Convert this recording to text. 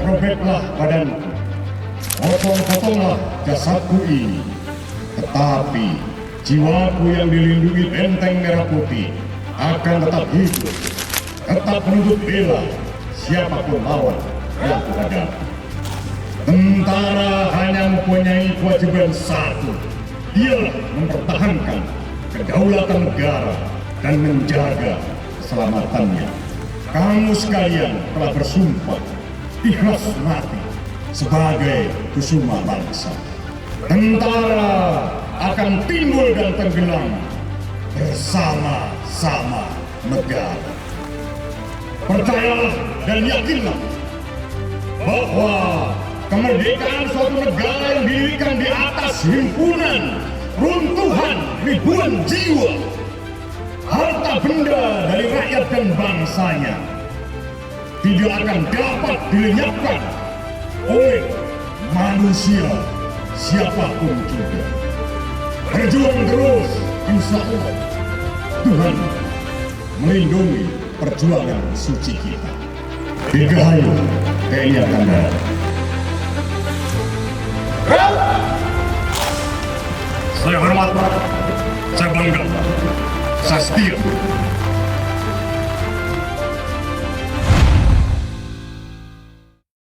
robeklah badanku, potong-potonglah jasadku ini, tetapi jiwaku yang dilindungi benteng merah putih akan tetap hidup, tetap menuntut bela siapapun lawan yang kuhadapi. Tentara hanya mempunyai kewajiban satu, ialah mempertahankan kedaulatan negara dan menjaga keselamatannya. Kamu sekalian telah bersumpah ikhlas mati sebagai kusuma bangsa. Tentara akan timbul dan tenggelam bersama-sama negara. Percayalah dan yakinlah bahwa kemerdekaan suatu negara yang didirikan di atas himpunan runtuhan ribuan jiwa, harta benda dari rakyat dan bangsanya, tidak akan dapat dilenyapkan oleh manusia siapapun juga. Berjuang terus, insya Allah Tuhan melindungi perjuangan suci kita. Dirgahayu TNI Angkatan Darat. Saya hormat, saya bangga, saya setia